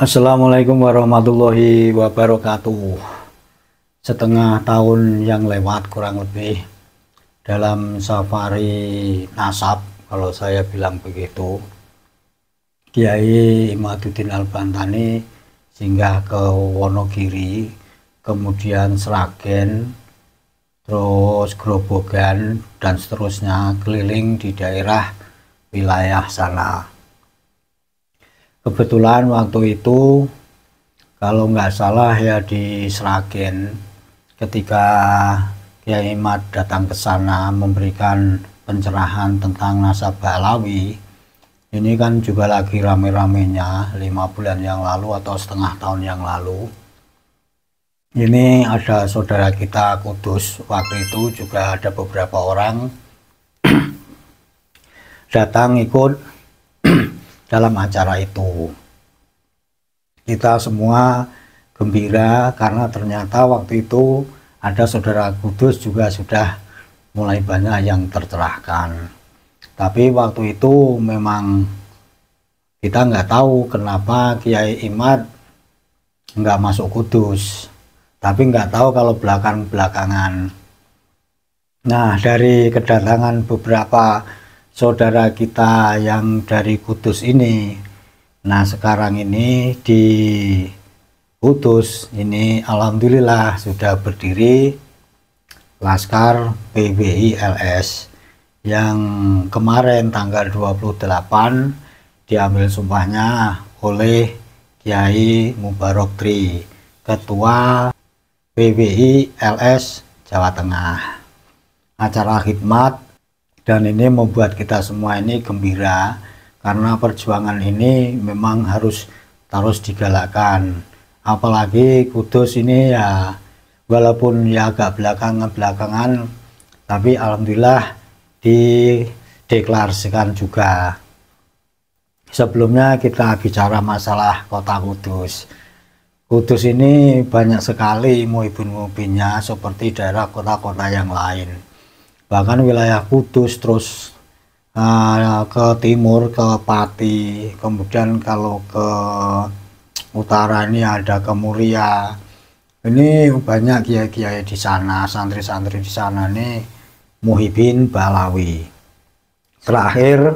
Assalamualaikum warahmatullahi wabarakatuh. Setengah tahun yang lewat kurang lebih dalam safari nasab, kalau saya bilang begitu, Kiai Imaduddin Al-Bantani singgah ke Wonogiri, kemudian Sragen, terus Grobogan, dan seterusnya keliling di daerah wilayah sana. Kebetulan waktu itu kalau nggak salah ya di Sragen, ketika Kiai Imad datang ke sana memberikan pencerahan tentang nasab Ba'alawi, ini kan juga lagi rame-ramenya 5 bulan yang lalu atau setengah tahun yang lalu. Ini ada saudara kita Kudus, waktu itu juga ada beberapa orang datang ikut dalam acara itu. Kita semua gembira karena ternyata waktu itu ada saudara Kudus juga sudah mulai banyak yang tercerahkan. Tapi waktu itu memang kita nggak tahu kenapa Kiai Imad nggak masuk Kudus, tapi nggak tahu kalau belakangan. Nah, dari kedatangan beberapa saudara kita yang dari Kudus ini, nah sekarang ini di Kudus ini alhamdulillah sudah berdiri Laskar PBI LS yang kemarin tanggal 28 diambil sumpahnya oleh Kiai Mubarok Tri, Ketua PBI LS Jawa Tengah. Acara khidmat, dan ini membuat kita semua ini gembira karena perjuangan ini memang harus terus digalakkan. Apalagi Kudus ini ya walaupun ya agak belakangan tapi alhamdulillah dideklarasikan juga. Sebelumnya kita bicara masalah kota Kudus. Kudus ini banyak sekali muhibin-muhibinnya seperti daerah kota-kota yang lain. Bahkan wilayah Kudus terus ke timur ke Pati, kemudian kalau ke utara ini ada ke Muria. Ini banyak kiai-kiai di sana, santri-santri di sana nih muhibin Ba'alawi. Terakhir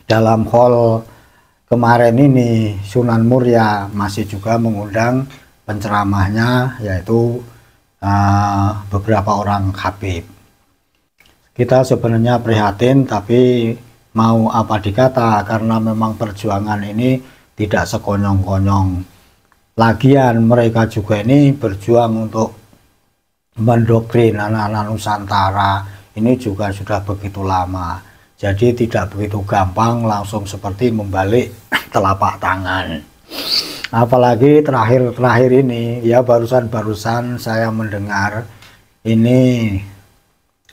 dalam hall kemarin ini Sunan Muria masih juga mengundang penceramahnya, yaitu beberapa orang habib. Kita sebenarnya prihatin, tapi mau apa dikata karena memang perjuangan ini tidak sekonyong-konyong. Lagian mereka juga ini berjuang untuk mendoktrin anak-anak Nusantara ini juga sudah begitu lama. Jadi tidak begitu gampang langsung seperti membalik telapak tangan. Apalagi terakhir-terakhir ini ya barusan saya mendengar ini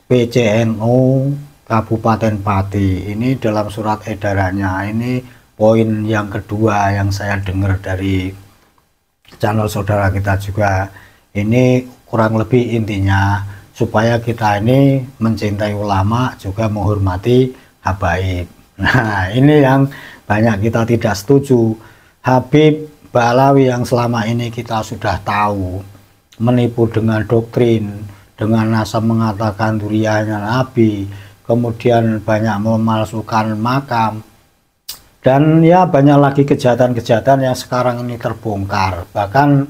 PCNU Kabupaten Pati ini dalam surat edarannya, ini poin yang kedua yang saya dengar dari channel saudara kita juga, ini kurang lebih intinya supaya kita ini mencintai ulama juga menghormati habaib. Nah, ini yang banyak kita tidak setuju. Habib Ba'alawi yang selama ini kita sudah tahu menipu dengan doktrin, dengan nasab mengatakan duriannya Nabi, kemudian banyak memalsukan makam, dan ya banyak lagi kejahatan-kejahatan yang sekarang ini terbongkar, bahkan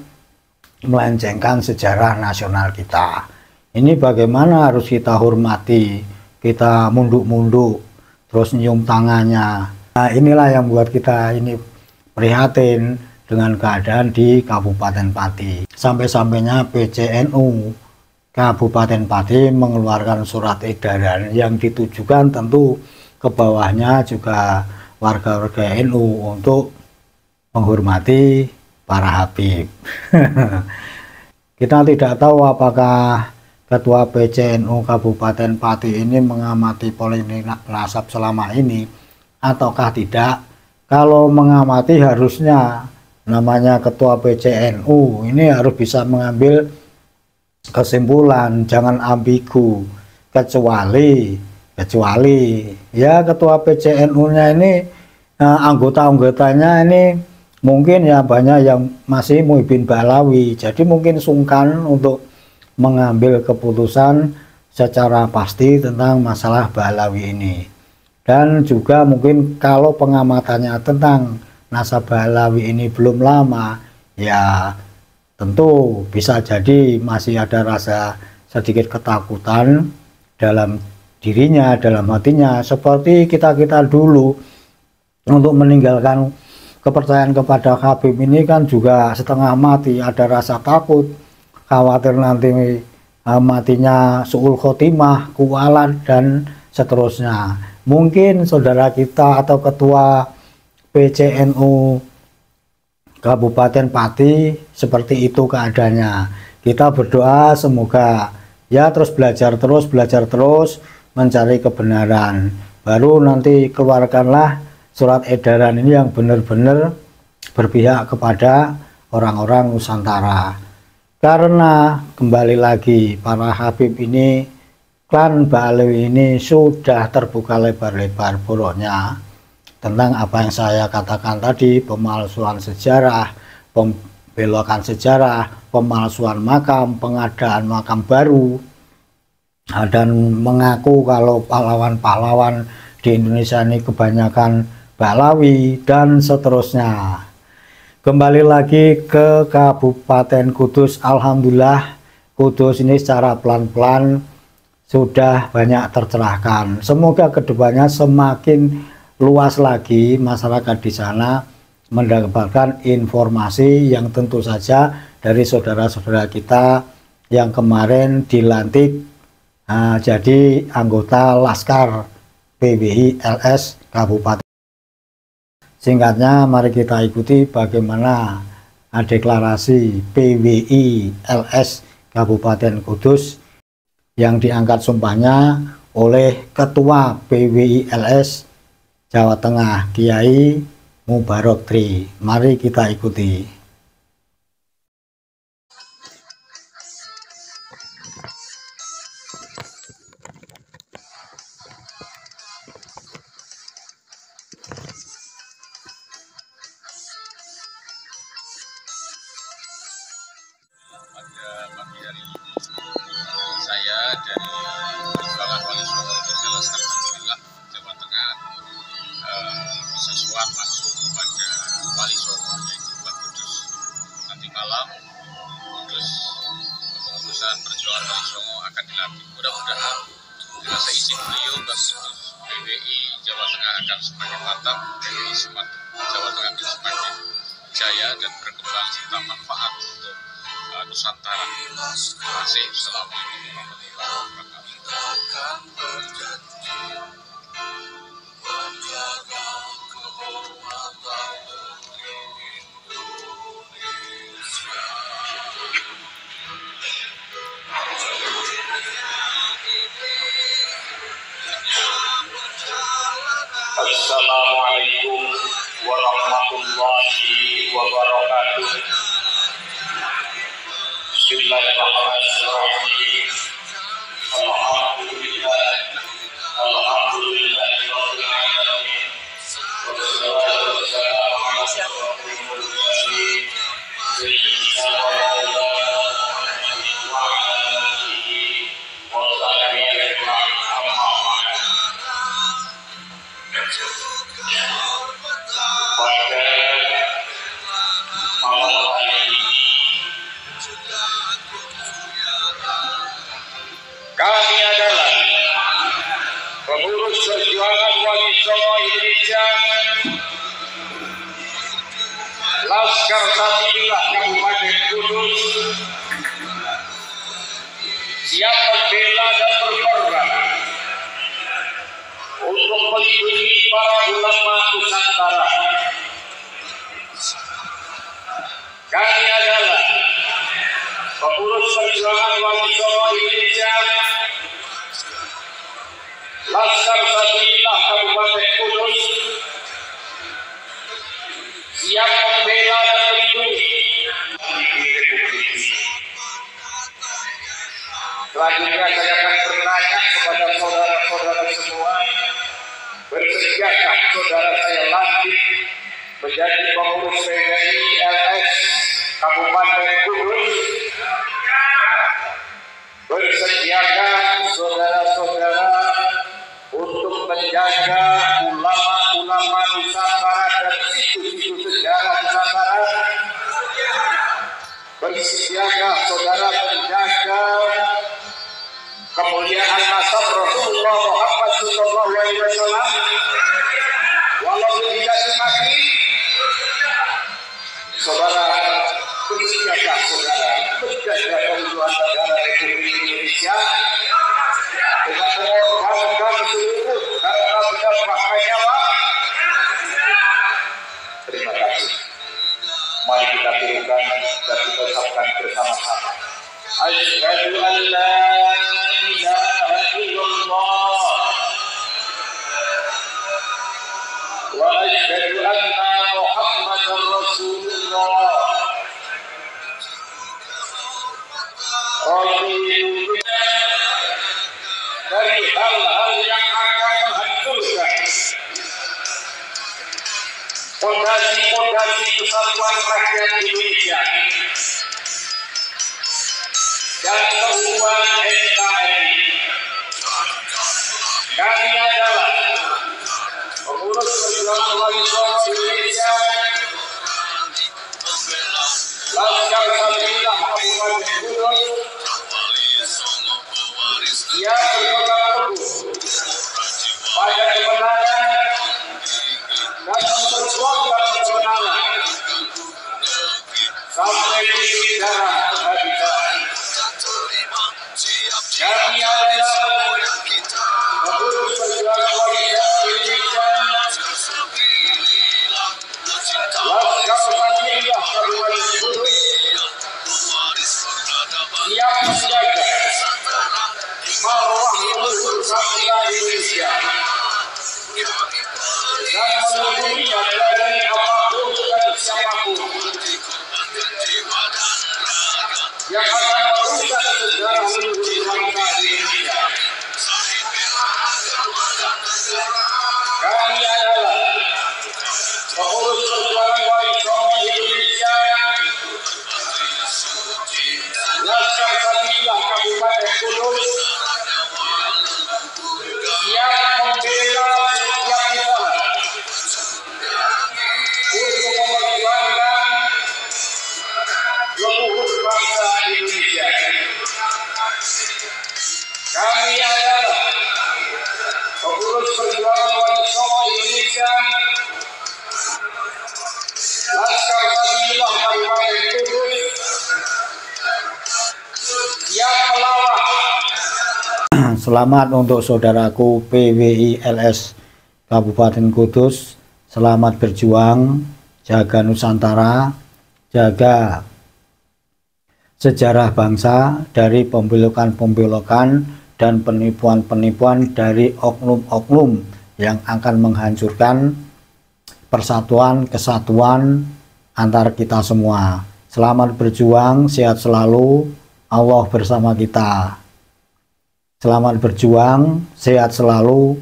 melencengkan sejarah nasional kita. Ini bagaimana harus kita hormati, kita munduk-munduk, terus nyium tangannya. Nah, inilah yang buat kita ini prihatin dengan keadaan di Kabupaten Pati. Sampai-sampainya PCNU Kabupaten Pati mengeluarkan surat edaran yang ditujukan tentu ke bawahnya juga warga-warga NU untuk menghormati para habib. Kita tidak tahu apakah Ketua PCNU Kabupaten Pati ini mengamati polemik nasab selama ini ataukah tidak. Kalau mengamati harusnya namanya Ketua PCNU ini harus bisa mengambil kesimpulan, jangan ambigu, kecuali ya Ketua PCNU-nya ini anggota-anggotanya ini mungkin ya banyak yang masih Muhyiddin Bahlawi, jadi mungkin sungkan untuk mengambil keputusan secara pasti tentang masalah Bahlawi ini. Dan juga mungkin kalau pengamatannya tentang nasab Bahlawi ini belum lama, ya tentu bisa jadi masih ada rasa sedikit ketakutan dalam dirinya, dalam hatinya, seperti kita-kita dulu untuk meninggalkan kepercayaan kepada Habib ini kan juga setengah mati, ada rasa takut, khawatir nanti matinya suul khotimah, kualat, dan seterusnya. Mungkin saudara kita atau ketua PCNU Kabupaten Pati seperti itu keadaannya. Kita berdoa semoga ya terus belajar terus mencari kebenaran. Baru nanti keluarkanlah surat edaran ini yang benar-benar berpihak kepada orang-orang Nusantara. Karena kembali lagi para Habib ini, klan Bahlawi ini sudah terbuka lebar-lebar buruknya tentang apa yang saya katakan tadi, pemalsuan sejarah, pembelokan sejarah, pemalsuan makam, pengadaan makam baru, dan mengaku kalau pahlawan-pahlawan di Indonesia ini kebanyakan Bahlawi, dan seterusnya. Kembali lagi ke Kabupaten Kudus, alhamdulillah Kudus ini secara pelan-pelan sudah banyak tercerahkan. Semoga kedepannya semakin luas lagi masyarakat di sana mendapatkan informasi yang tentu saja dari saudara-saudara kita yang kemarin dilantik jadi anggota Laskar PWI LS Kabupaten. Singkatnya, mari kita ikuti bagaimana deklarasi PWI LS Kabupaten Kudus yang diangkat sumpahnya oleh Ketua PWI LS Jawa Tengah, Kiai Mubarok Tri. Mari kita ikuti. Saya dari Perjuangan Wali Songo Indonesia Laskar Alhamdulillah Jawa Tengah sesuai langsung kepada Wali Songo yaitu Mbah Kudus nanti malam. Terus kepengurusan Perjuangan Wali Songo akan dilantik. Mudah-mudahan dengan seizin beliau Mbah Kudus PWI Jawa Tengah akan semakin mantap, PWI Jawa Tengah akan semakin jaya dan berkembang serta manfaat untuk Nusantara. Terima kasih. Assalamualaikum warahmatullahi wabarakatuh. Assalamualaikum warahmatullahi wabarakatuh. Bismillahirrahmanirrahim. Alhamdulillah. Alhamdulillahirabbil alamin. Wassalatu wassalamu ala asyrofil mursalin sayyidina wa maulana Muhammadin wa ala alihi wa sahbihi amma ba'd. Pada malam hari ini kami adalah pengurus Perjuangan Wali Songo Indonesia Laskar Sabillah Kabupaten Kudus siap membela dan berkorban untuk melindungi para ulama Nusantara. Kami adalah pengurus Perjuangan Wali Songo Indonesia Laskar Sabillah Kabupaten Kudus siap membela dan melindungi Selanjutnya saya akan bertanya kepada saudara-saudara semua, bersediakah saudara saya lantik menjadi pengurus PWI LS Kabupaten Kudus, bersediakan saudara-saudara untuk menjaga ulama-ulama Nusantara dan situ-situ sejarah Nusantara. Bersediakan saudara menjaga kemuliaan nasab Rasulullah Muhammad SAW, walaupun tidak dimaki. Saudara bersiaplah saudara menjaga keutuhan negara Republik Indonesia dengan mengorbankan seluruh karena menyelamatkan nyawa. Terima kasih. Mari kita tirukan dan kita ucapkan bersama-sama. Asyhadu an la ilaha illallah wa asyhadu anna Muhammadar Rasulullah. Dari hal-hal yang akan menghancurkan fondasi-fondasi kesatuan rakyat Indonesia dan keutuhan NKRI. Kami adalah pengurus perjuangan Wali Songo Indonesia, Laskar Sabilillah Kabupaten Kudus, yang berpegang teguh pada kebenaran dan memperjuangkan kebenaran sampai titik darah kehabisan. Kami adalah pengurus perjuangan Wali Songo Indonesia, Laskar Sabilillah Kabupaten Kudus, yang menjaga marwah leluhur bangsa Indonesia dan melindunginya dari apapun dan siapapun yang akan merusak sejarah leluhur bangsa Indonesia. Kami adalah pengurus perjuangan Wali Songo Indonesia, Laskar Sabilillah Kabupaten Kudus, yang membela setiap usaha untuk memperjuangkan leluhur bangsa Indonesia. Kami adalah pengurus perjuangan Wali Songo Indonesia, Laskar Sabilillah Kabupaten Kudus, yang melawan. Selamat untuk saudaraku PWI LS Kabupaten Kudus. Selamat berjuang, jaga Nusantara, jaga sejarah bangsa dari pembelokan-pembelokan dan penipuan-penipuan dari oknum-oknum yang akan menghancurkan persatuan, kesatuan antar kita semua. Selamat berjuang, sehat selalu, Allah bersama kita. Selamat berjuang, sehat selalu.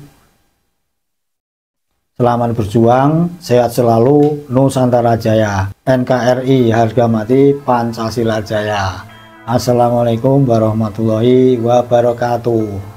Selamat berjuang, sehat selalu, Nusantara Jaya. NKRI harga mati, Pancasila Jaya. Assalamualaikum warahmatullahi wabarakatuh.